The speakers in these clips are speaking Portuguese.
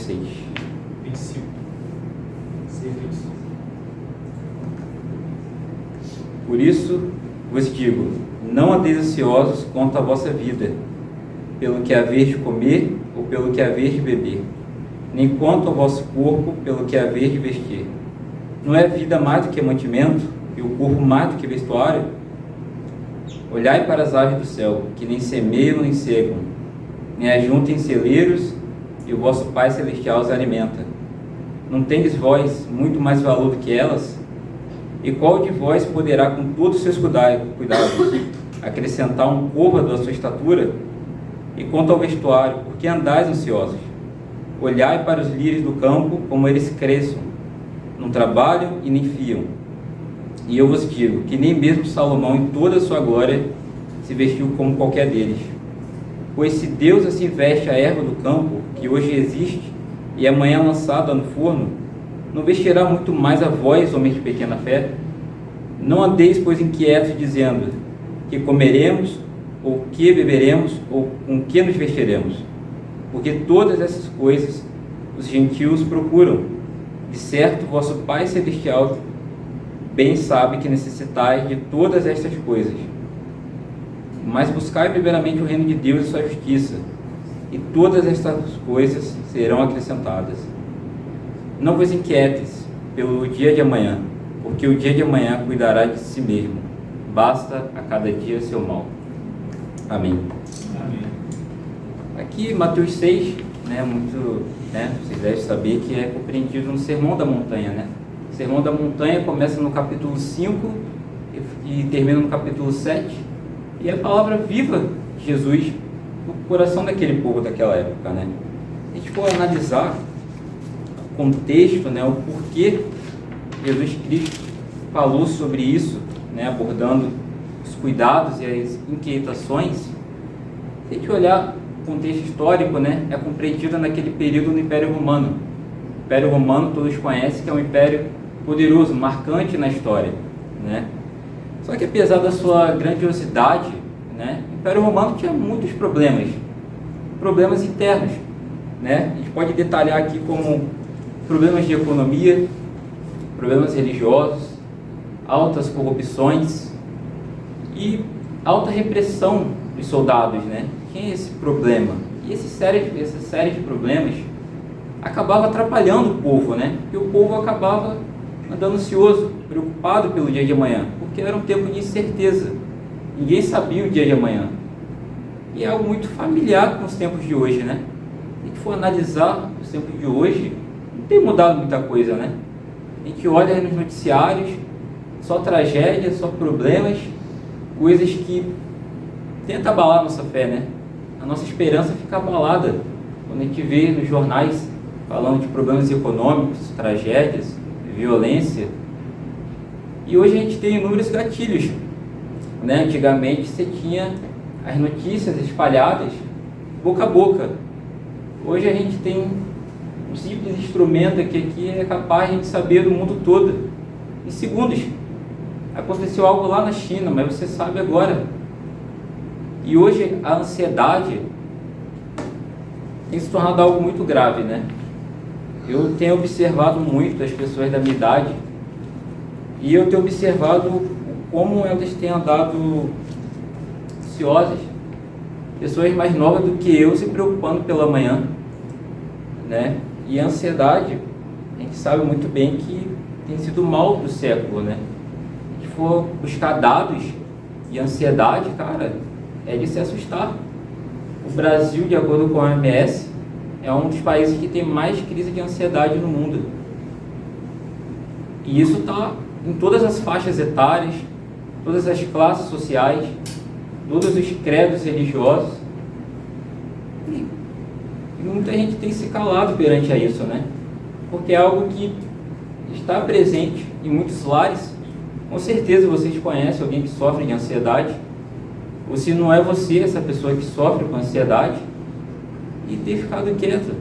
6. 25. 6, 25. Por isso vos digo, não andeis ansiosos quanto à vossa vida, pelo que haver de comer ou pelo que haver de beber, nem quanto ao vosso corpo, pelo que haver de vestir. Não é a vida mais do que mantimento, e o corpo mais do que vestuário? Olhai para as aves do céu, que nem semeiam nem cegam, nem ajuntem em celeiros, e o vosso Pai Celestial os alimenta. Não tendes vós muito mais valor do que elas? E qual de vós poderá, com todos os seus cuidados, acrescentar um côvado à sua estatura? E quanto ao vestuário, por que andais ansiosos? Olhai para os lírios do campo, como eles cresçam, não trabalham e nem fiam. E eu vos digo que nem mesmo Salomão, em toda a sua glória, se vestiu como qualquer deles. Pois se Deus assim veste a erva do campo, que hoje existe e amanhã lançada no forno, não vestirá muito mais a vós, homens de pequena fé? Não andeis, pois, inquietos, dizendo: que comeremos, ou que beberemos, ou com que nos vestiremos? Porque todas essas coisas os gentios procuram. De certo, vosso Pai Celestial bem sabe que necessitais de todas estas coisas. Mas buscai primeiramente o reino de Deus e sua justiça, e todas estas coisas serão acrescentadas. Não vos inquietes pelo dia de amanhã, porque o dia de amanhã cuidará de si mesmo. Basta a cada dia seu mal. Amém. Amém. Aqui, Mateus 6, vocês devem saber que é compreendido no Sermão da Montanha, né? O Sermão da Montanha começa no capítulo 5 e termina no capítulo 7, e é a palavra viva de Jesus no coração daquele povo daquela época, né? A gente for analisar o contexto, né, o porquê Jesus Cristo falou sobre isso, né, abordando os cuidados e as inquietações. Se a gente olhar o contexto histórico, né, é compreendido naquele período no Império Romano. O Império Romano, todos conhecem que é um império poderoso, marcante na história, né? Só que apesar da sua grandiosidade, né, o Império Romano tinha muitos problemas internos, né? A gente pode detalhar aqui como problemas de economia, problemas religiosos, altas corrupções e alta repressão dos soldados, né? Tinha esse problema. E essa série de problemas acabava atrapalhando o povo, né? Porque o povo acabava andando ansioso, preocupado pelo dia de amanhã, porque era um tempo de incerteza. Ninguém sabia o dia de amanhã. E é algo muito familiar com os tempos de hoje, né? Se a gente for analisar os tempos de hoje, não tem mudado muita coisa, né? A gente olha nos noticiários, só tragédia, só problemas, coisas que tentam abalar a nossa fé, né? A nossa esperança fica abalada quando a gente vê nos jornais falando de problemas econômicos, tragédias, violência. E hoje a gente tem inúmeros gatilhos, né? Antigamente você tinha as notícias espalhadas boca a boca. Hoje a gente tem um simples instrumento que aqui é capaz de a gente saber do mundo todo em segundos. Aconteceu algo lá na China, mas você sabe agora. E hoje a ansiedade tem se tornado algo muito grave, né? Eu tenho observado muito as pessoas da minha idade e eu tenho observado como elas têm andado ansiosas. Pessoas mais novas do que eu se preocupando pela manhã, né? E a ansiedade, a gente sabe muito bem que tem sido o mal do século, né? Se a gente for buscar dados de ansiedade, cara, é de se assustar. O Brasil, de acordo com a OMS, é um dos países que tem mais crise de ansiedade no mundo. E isso está em todas as faixas etárias, todas as classes sociais, todos os credos religiosos. E muita gente tem se calado perante a isso, né? Porque é algo que está presente em muitos lares. Com certeza vocês conhecem alguém que sofre de ansiedade. Ou se não é você essa pessoa que sofre com ansiedade e ter ficado quieto,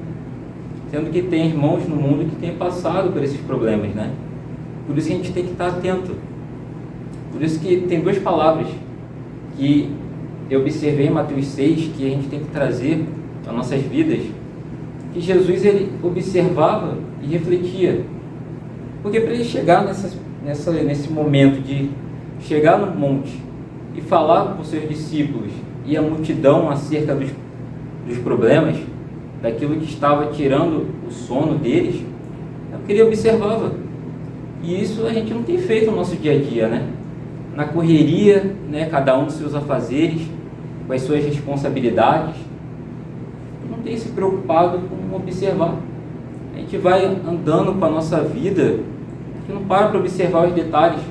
sendo que tem irmãos no mundo que têm passado por esses problemas, né? Por isso que a gente tem que estar atento. Por isso que tem duas palavras que eu observei em Mateus 6 que a gente tem que trazer para nossas vidas, que Jesus ele observava e refletia. Porque para ele chegar nesse momento de chegar no monte e falar com os seus discípulos e a multidão acerca dos problemas, daquilo que estava tirando o sono deles, é porque ele observava. E isso a gente não tem feito no nosso dia a dia, né? Na correria, né? Cada um dos seus afazeres, com as suas responsabilidades, não tem se preocupado com observar. A gente vai andando com a nossa vida e não para observar os detalhes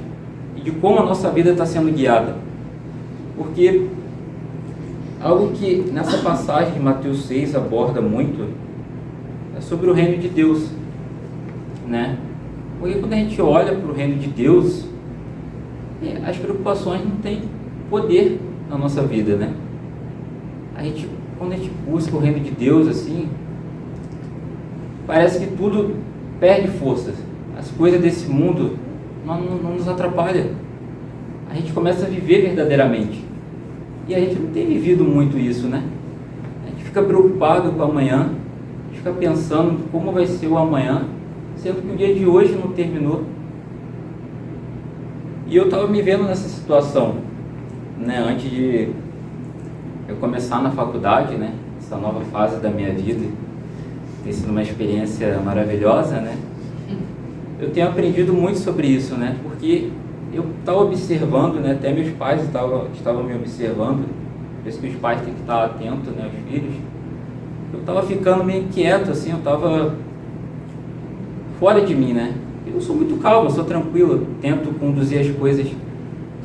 e de como a nossa vida está sendo guiada. Porque algo que nessa passagem de Mateus 6 aborda muito é sobre o reino de Deus, né? Porque quando a gente olha para o reino de Deus, as preocupações não têm poder na nossa vida, né? Quando a gente busca o reino de Deus assim, parece que tudo perde forças. As coisas desse mundo não nos atrapalham. A gente começa a viver verdadeiramente. E a gente não tem vivido muito isso, né? A gente fica preocupado com o amanhã, a gente fica pensando como vai ser o amanhã, sendo que o dia de hoje não terminou. E eu estava me vendo nessa situação, né? Antes de eu começar na faculdade, né? Essa nova fase da minha vida, tem sido uma experiência maravilhosa, né? Eu tenho aprendido muito sobre isso, né? Porque eu estava observando, né? Até meus pais estavam me observando, por isso que os pais têm que estar atentos, né? Os filhos. Eu estava ficando meio inquieto, assim, eu estava fora de mim, né? Eu sou muito calmo, eu sou tranquilo, tento conduzir as coisas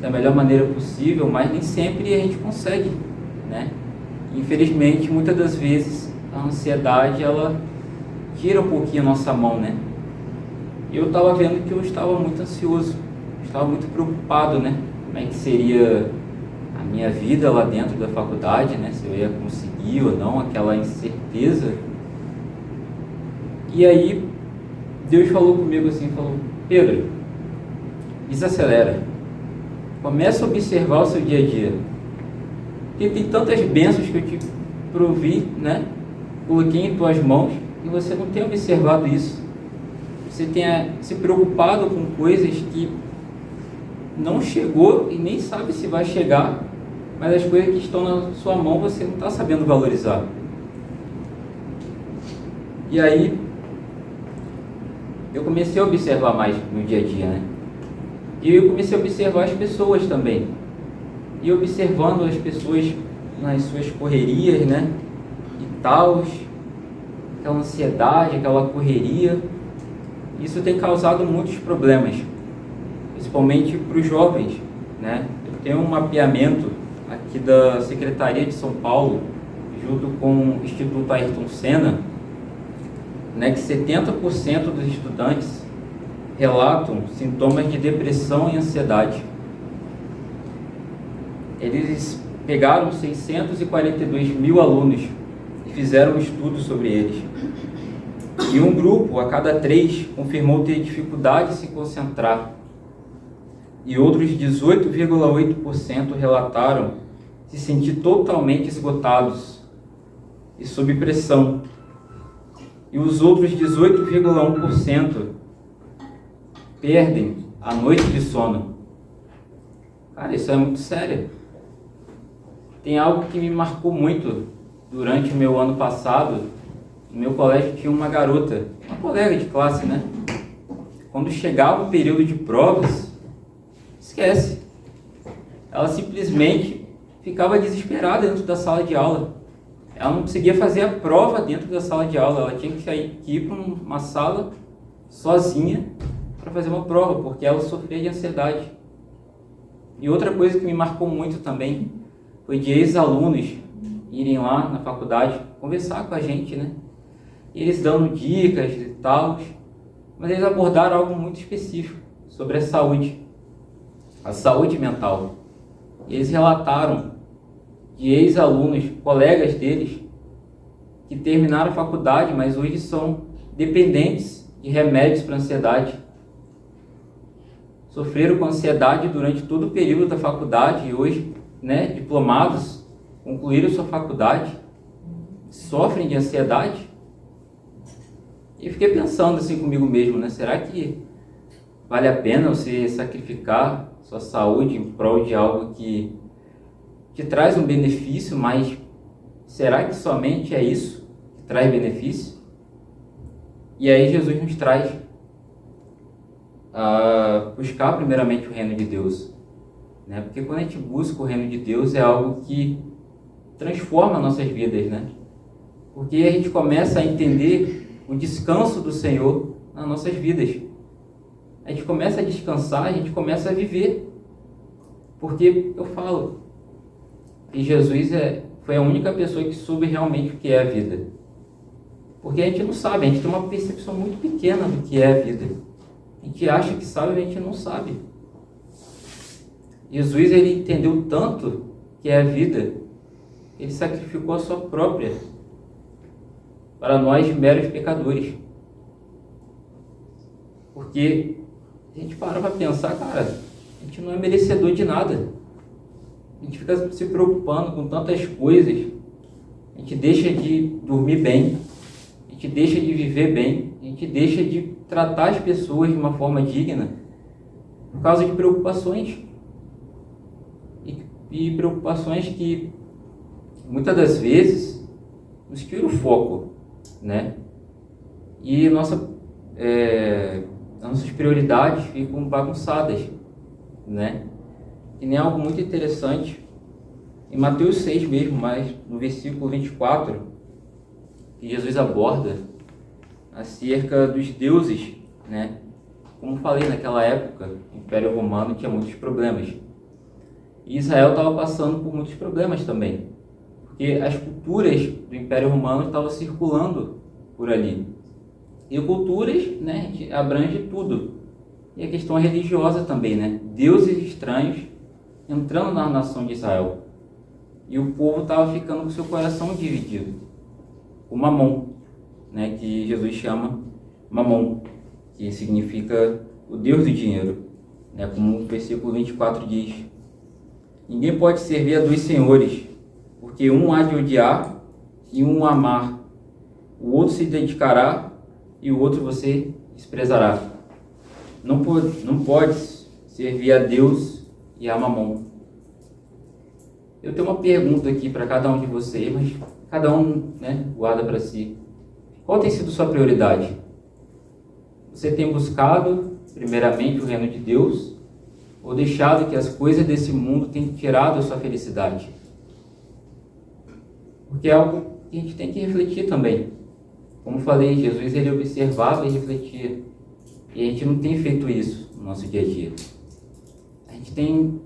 da melhor maneira possível, mas nem sempre a gente consegue, né? Infelizmente, muitas das vezes, a ansiedade, ela tira um pouquinho a nossa mão, né? E eu estava vendo que eu estava muito ansioso, estava muito preocupado, né? Como é que seria a minha vida lá dentro da faculdade, né? Se eu ia conseguir ou não, aquela incerteza. E aí, Deus falou comigo assim, falou: Pedro, desacelera, começa a observar o seu dia a dia, porque tem tantas bênçãos que eu te provi, né? Coloquei em tuas mãos e você não tem observado isso. Você tem se preocupado com coisas que não chegou e nem sabe se vai chegar, mas as coisas que estão na sua mão você não está sabendo valorizar. E aí eu comecei a observar mais no dia a dia, né? E eu comecei a observar as pessoas também. E observando as pessoas nas suas correrias, né? E tal, aquela ansiedade, aquela correria. Isso tem causado muitos problemas, principalmente para os jovens, né? Eu tenho um mapeamento aqui da Secretaria de São Paulo, junto com o Instituto Ayrton Senna, né, que 70% dos estudantes relatam sintomas de depressão e ansiedade. Eles pegaram 642 mil alunos e fizeram um estudo sobre eles. E um grupo a cada 3 confirmou ter dificuldade em se concentrar. E outros 18,8% relataram se sentir totalmente esgotados e sob pressão. E os outros 18,1% perdem a noite de sono. Cara, isso é muito sério. Tem algo que me marcou muito durante o meu ano passado. No meu colégio tinha uma garota, uma colega de classe, né? Quando chegava o período de provas, esquece. Ela simplesmente ficava desesperada dentro da sala de aula. Ela não conseguia fazer a prova dentro da sala de aula. Ela tinha que ir para uma sala sozinha para fazer uma prova, porque ela sofria de ansiedade. E outra coisa que me marcou muito também foi de ex-alunos irem lá na faculdade conversar com a gente, né? E eles dando dicas e tal, mas eles abordaram algo muito específico sobre a saúde mental. E eles relataram de ex-alunos, colegas deles, que terminaram a faculdade, mas hoje são dependentes de remédios para ansiedade. Sofreram com ansiedade durante todo o período da faculdade e hoje, né, diplomados, concluíram sua faculdade, sofrem de ansiedade E fiquei pensando assim comigo mesmo, né? Será que vale a pena você sacrificar sua saúde em prol de algo que te traz um benefício, mas será que somente é isso que traz benefício? E aí Jesus nos traz a buscar primeiramente o reino de Deus, né? Porque quando a gente busca o reino de Deus é algo que transforma nossas vidas, né? Porque a gente começa a entender o descanso do Senhor nas nossas vidas. A gente começa a descansar, a gente começa a viver. Porque eu falo que Jesus foi a única pessoa que soube realmente o que é a vida. Porque a gente não sabe, a gente tem uma percepção muito pequena do que é a vida. A gente acha que sabe, mas a gente não sabe. Jesus, ele entendeu tanto que é a vida, ele sacrificou a sua própria para nós meros pecadores. Porque a gente para para pensar, cara, a gente não é merecedor de nada. A gente fica se preocupando com tantas coisas, a gente deixa de dormir bem, a gente deixa de viver bem, a gente deixa de tratar as pessoas de uma forma digna por causa de preocupações. E preocupações que muitas das vezes nos tiram o foco, né? E nossas prioridades ficam bagunçadas, né? E nem algo muito interessante em Mateus 6 mesmo, mas no versículo 24, que Jesus aborda acerca dos deuses, né? Como falei, naquela época, o Império Romano tinha muitos problemas. E Israel estava passando por muitos problemas também, porque as culturas do Império Romano estavam circulando por ali. E culturas, né, a gente abrange tudo. E a questão religiosa também, né? Deuses estranhos entrando na nação de Israel. E o povo estava ficando com seu coração dividido. O Mamon, né, que Jesus chama Mamon, que significa o Deus do dinheiro, né, como o versículo 24 diz. Ninguém pode servir a dois senhores, porque um há de odiar e um amar. O outro se dedicará e o outro você desprezará. Não pode servir a Deus e a Mamon. Eu tenho uma pergunta aqui para cada um de vocês, mas cada um, né, guarda para si. Qual tem sido sua prioridade? Você tem buscado primeiramente o reino de Deus ou deixado que as coisas desse mundo tenham tirado a sua felicidade? Porque é algo que a gente tem que refletir também. Como falei, Jesus, ele observava e refletia. E a gente não tem feito isso no nosso dia a dia. A gente tem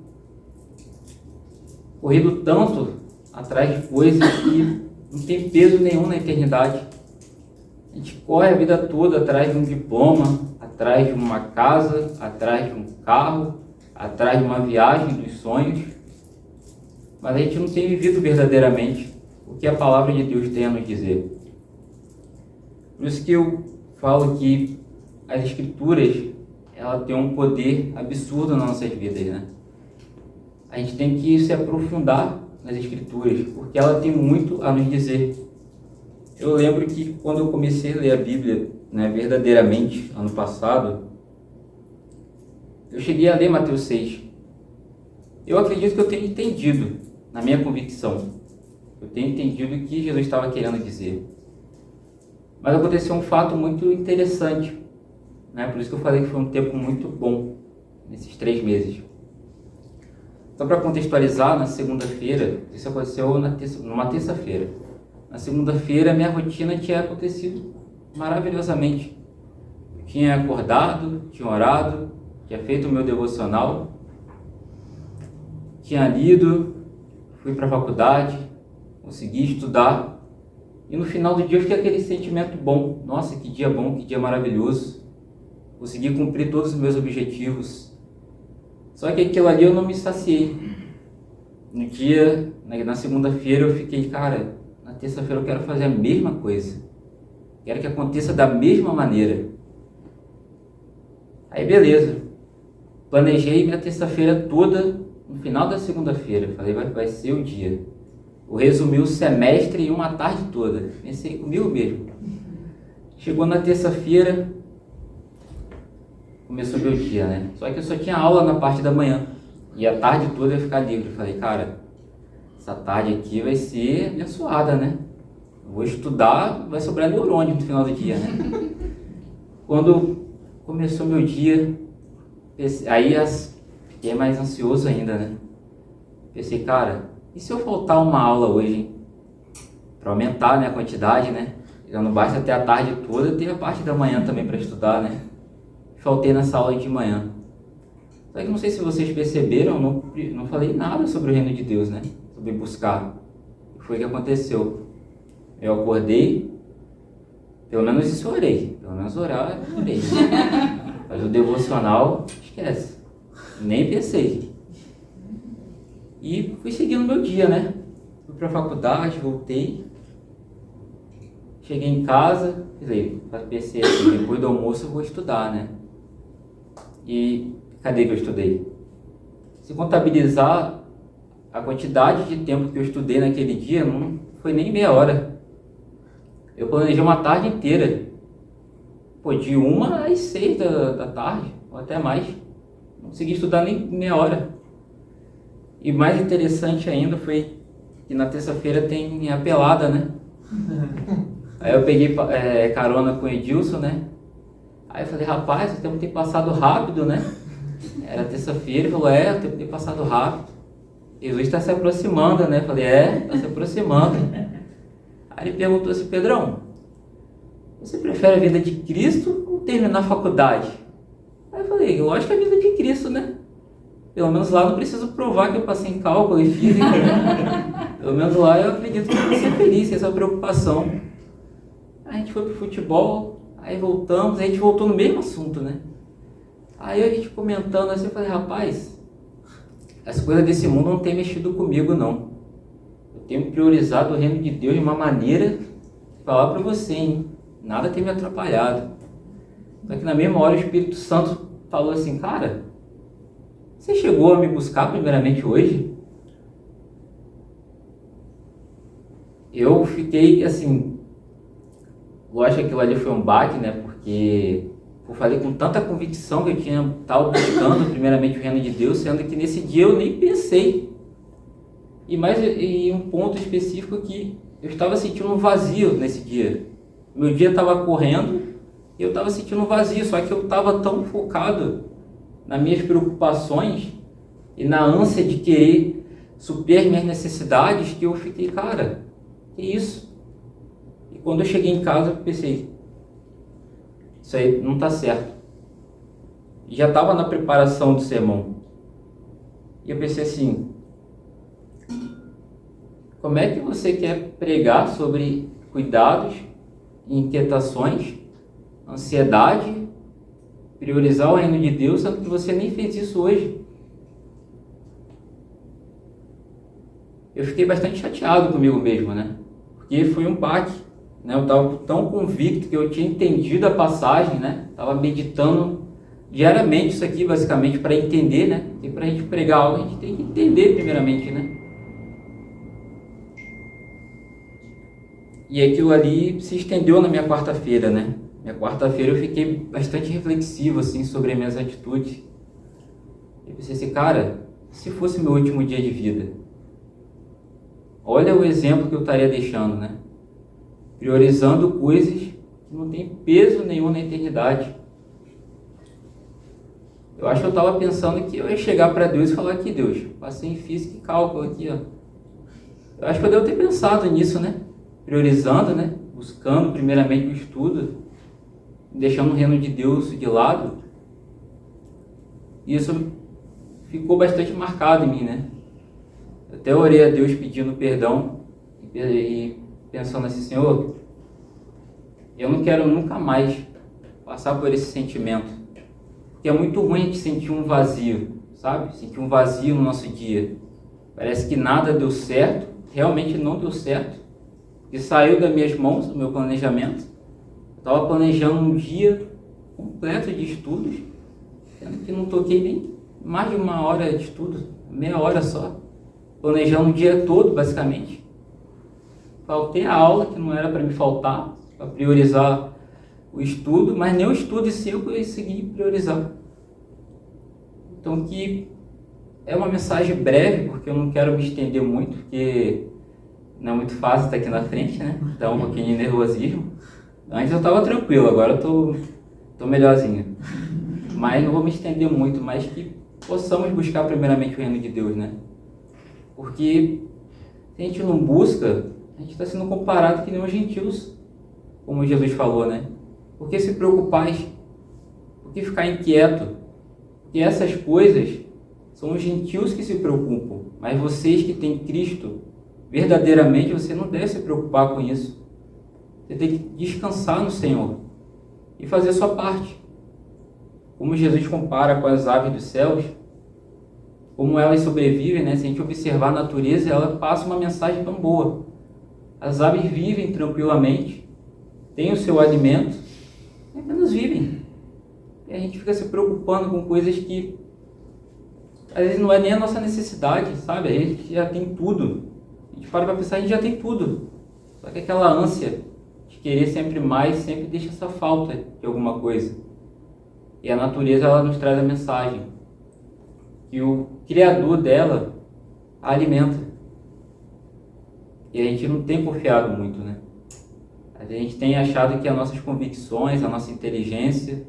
corrido tanto atrás de coisas que não tem peso nenhum na eternidade. A gente corre a vida toda atrás de um diploma, atrás de uma casa, atrás de um carro, atrás de uma viagem dos sonhos, mas a gente não tem vivido verdadeiramente o que a palavra de Deus tem a nos dizer. Por isso que eu falo que as Escrituras, ela tem um poder absurdo nas nossas vidas, né? A gente tem que se aprofundar nas Escrituras, porque ela tem muito a nos dizer. Eu lembro que quando eu comecei a ler a Bíblia, né, verdadeiramente, ano passado, eu cheguei a ler Mateus 6. Eu acredito que eu tenho entendido, na minha convicção, eu tenho entendido o que Jesus estava querendo dizer. Mas aconteceu um fato muito interessante, né? Por isso que eu falei que foi um tempo muito bom, nesses 3 meses. Só para contextualizar, na segunda-feira, isso aconteceu numa terça-feira. Na segunda-feira, minha rotina tinha acontecido maravilhosamente. Eu tinha acordado, tinha orado, tinha feito o meu devocional, tinha lido, fui para a faculdade, consegui estudar. E no final do dia eu fiquei aquele sentimento bom. Nossa, que dia bom, que dia maravilhoso. Consegui cumprir todos os meus objetivos. Só que aquilo ali eu não me saciei. No dia, na segunda-feira eu fiquei, cara, na terça-feira eu quero fazer a mesma coisa. Quero que aconteça da mesma maneira. Aí beleza. Planejei minha terça-feira toda no final da segunda-feira. Falei, vai ser o dia. Eu resumi o semestre em uma tarde toda. Pensei comigo mesmo. Chegou na terça-feira, começou meu dia, né? Só que eu só tinha aula na parte da manhã. E a tarde toda eu ia ficar livre. Falei, cara, essa tarde aqui vai ser abençoada, né? Vou estudar, vai sobrar neurônio no final do dia, né? Quando começou meu dia, fiquei mais ansioso ainda, né? Pensei, cara, e se eu faltar uma aula hoje, hein? Para aumentar, né, a quantidade, né? Já não basta ter a tarde toda, ter a parte da manhã também para estudar, né? Faltei nessa aula de manhã. Só que não sei se vocês perceberam, não falei nada sobre o reino de Deus, né? Sobre buscar. O que foi que aconteceu? Eu acordei, pelo menos isso eu orei. Pelo menos orar eu orei. Mas o devocional, esquece. Nem pensei. E fui seguindo meu dia, né? Fui pra faculdade, voltei. Cheguei em casa, pensei assim, depois do almoço eu vou estudar, né? E cadê que eu estudei? Se contabilizar a quantidade de tempo que eu estudei naquele dia, não foi nem meia hora. Eu planejei uma tarde inteira. Pô, de 1 às 6 da tarde, ou até mais. Não consegui estudar nem meia hora. E mais interessante ainda foi que na terça-feira tem a pelada, né? Aí eu peguei carona com o Edilson, né? Aí eu falei, rapaz, o tempo tem passado rápido, né? Era terça-feira, ele falou, o tempo tem passado rápido. Jesus está se aproximando, né? Eu falei, está se aproximando. Aí ele perguntou assim, Pedrão, você prefere a vida de Cristo ou terminar a faculdade? Aí eu falei, lógico que é a vida de Cristo, né? Pelo menos lá não preciso provar que eu passei em cálculo e física. Pelo menos lá eu acredito que eu vou ser feliz, sem essa preocupação. Aí a gente foi pro futebol, aí voltamos, aí a gente voltou no mesmo assunto, né? Aí a gente comentando assim, eu falei, rapaz, as coisas desse mundo não tem mexido comigo, não. Eu tenho priorizado o reino de Deus de uma maneira, falar para você, hein? Nada tem me atrapalhado. Só que na mesma hora o Espírito Santo falou assim, cara, você chegou a me buscar primeiramente hoje? Eu fiquei assim, lógico que aquilo ali foi um baque, né? Porque eu falei com tanta convicção que eu estava buscando primeiramente o reino de Deus, sendo que nesse dia eu nem pensei. E um ponto específico que eu estava sentindo um vazio nesse dia. Meu dia estava correndo e eu estava sentindo um vazio, só que eu estava tão focado nas minhas preocupações e na ânsia de querer suprir as minhas necessidades que eu fiquei, cara, que isso? E quando eu cheguei em casa eu pensei, isso aí não está certo. E já estava na preparação do sermão. E eu pensei assim, como é que você quer pregar sobre cuidados, inquietações, ansiedade, priorizar o reino de Deus, sendo que você nem fez isso hoje? Eu fiquei bastante chateado comigo mesmo, né? Porque foi um baque, né? Eu estava tão convicto que eu tinha entendido a passagem, né? Estava meditando diariamente isso aqui, basicamente, para entender, né? E para a gente pregar algo, a gente tem que entender primeiramente, né? E aquilo ali se estendeu na minha quarta-feira, né? Minha quarta-feira eu fiquei bastante reflexivo, assim, sobre as minhas atitudes. Eu pensei assim, cara, se fosse meu último dia de vida, olha o exemplo que eu estaria deixando, né? Priorizando coisas que não tem peso nenhum na eternidade. Eu acho que eu estava pensando que eu ia chegar para Deus e falar aqui, Deus, passei em física e cálculo aqui, ó. Eu acho que eu devo ter pensado nisso, né? Priorizando, né? Buscando primeiramente o estudo, deixando o reino de Deus de lado. E isso ficou bastante marcado em mim, né? Eu até orei a Deus pedindo perdão e pensando assim, Senhor, eu não quero nunca mais passar por esse sentimento. Porque é muito ruim a gente sentir um vazio, sabe? Sentir um vazio no nosso dia. Parece que nada deu certo, realmente não deu certo. E saiu das minhas mãos, do meu planejamento. Eu estava planejando um dia completo de estudos, sendo que não toquei nem mais de 1 hora de estudo, meia hora só. Planejando o dia todo, basicamente. Faltei a aula, que não era para me faltar, para priorizar o estudo, mas nem o estudo em si eu consegui priorizar. Então que é uma mensagem breve, porque eu não quero me estender muito, porque não é muito fácil estar aqui na frente, né? Dá um pouquinho de nervosismo. Antes eu estava tranquilo, agora eu tô melhorzinho. Mas não vou me estender muito, mas que possamos buscar primeiramente o reino de Deus, né? Porque se a gente não busca, a gente está sendo comparado que nem os gentios, como Jesus falou, né? Por que se preocupais? Por que ficar inquieto? Porque essas coisas são os gentios que se preocupam, mas vocês que têm Cristo, verdadeiramente você não deve se preocupar com isso. Você tem que descansar no Senhor e fazer a sua parte. Como Jesus compara com as aves dos céus, como elas sobrevivem, né? Se a gente observar a natureza, ela passa uma mensagem tão boa. As aves vivem tranquilamente, têm o seu alimento, e apenas vivem. E a gente fica se preocupando com coisas que às vezes não é nem a nossa necessidade, sabe? A gente já tem tudo. A gente para pensar, a gente já tem tudo. Só que aquela ânsia de querer sempre mais, sempre deixa essa falta de alguma coisa. E a natureza, ela nos traz a mensagem que o Criador dela a alimenta. E a gente não tem confiado muito, né? A gente tem achado que as nossas convicções, a nossa inteligência,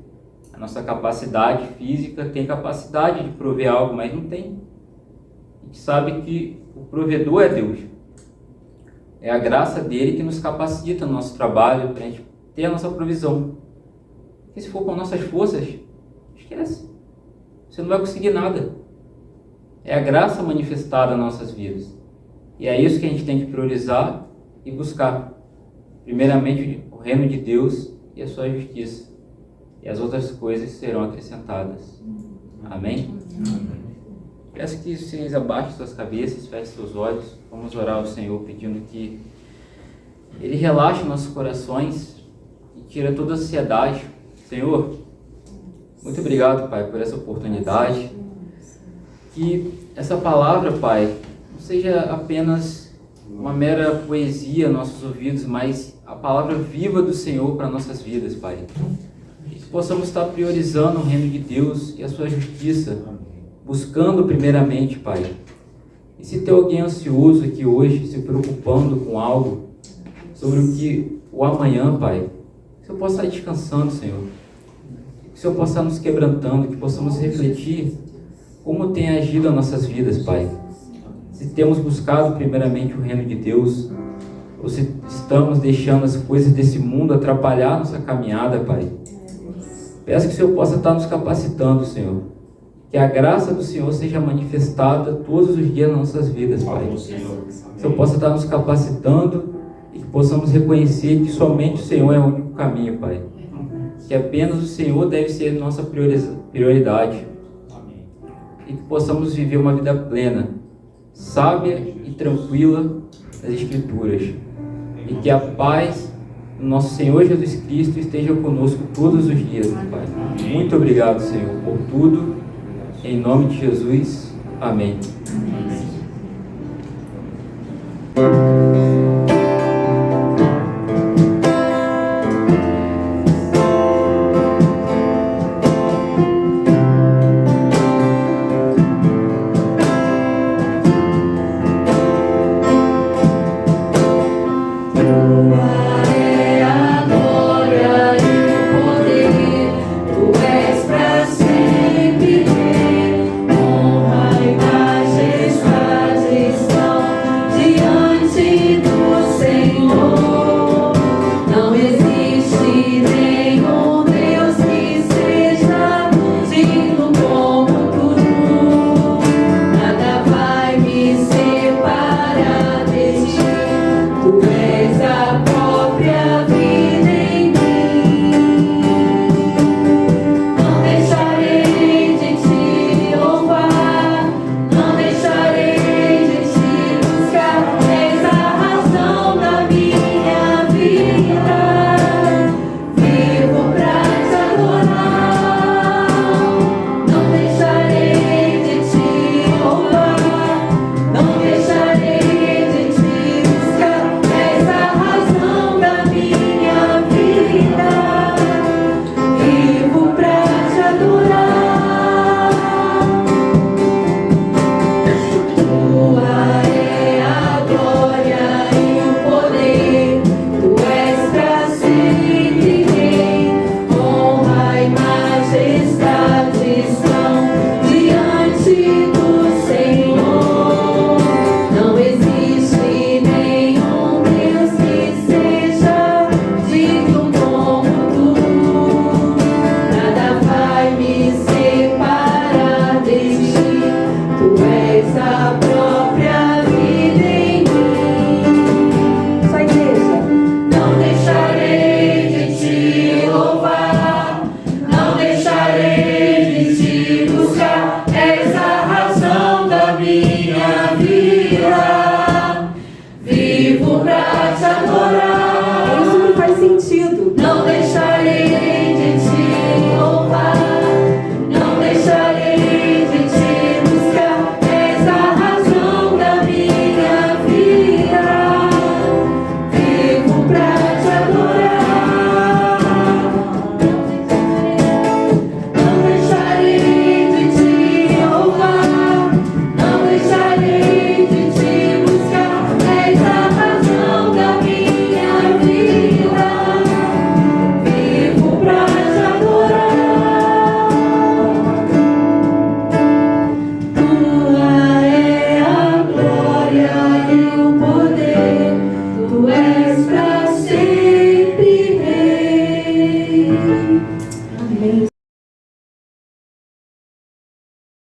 a nossa capacidade física tem capacidade de prover algo, mas não tem. A gente sabe que o provedor é Deus. É a graça dele que nos capacita no nosso trabalho para a gente ter a nossa provisão. Porque se for com nossas forças, esquece. Você não vai conseguir nada. É a graça manifestada nas nossas vidas. E é isso que a gente tem que priorizar e buscar. Primeiramente o reino de Deus e a sua justiça. E as outras coisas serão acrescentadas. Amém? Peço que vocês abaixem suas cabeças, fechem seus olhos. Vamos orar ao Senhor pedindo que Ele relaxe nossos corações e tire toda a ansiedade. Senhor, muito obrigado, Pai, por essa oportunidade. Que essa palavra, Pai, não seja apenas uma mera poesia aos nossos ouvidos, mas a palavra viva do Senhor para nossas vidas, Pai. Que possamos estar priorizando o reino de Deus e a sua justiça, buscando primeiramente, Pai. E se tem alguém ansioso aqui hoje, se preocupando com algo, sobre o amanhã, Pai, que o Senhor possa estar descansando, Senhor. Que o Senhor possa estar nos quebrantando, que possamos refletir como tem agido as nossas vidas, Pai. Se temos buscado primeiramente o reino de Deus, ou se estamos deixando as coisas desse mundo atrapalhar nossa caminhada, Pai. Peço que o Senhor possa estar nos capacitando, Senhor. Que a graça do Senhor seja manifestada todos os dias nas nossas vidas, Pai. Que o Senhor possa estar nos capacitando e que possamos reconhecer que somente o Senhor é o único caminho, Pai. Que apenas o Senhor deve ser nossa prioridade. E que possamos viver uma vida plena, sábia e tranquila das Escrituras. E que a paz do nosso Senhor Jesus Cristo esteja conosco todos os dias, Pai. Muito obrigado, Senhor, por tudo. Em nome de Jesus. Amém.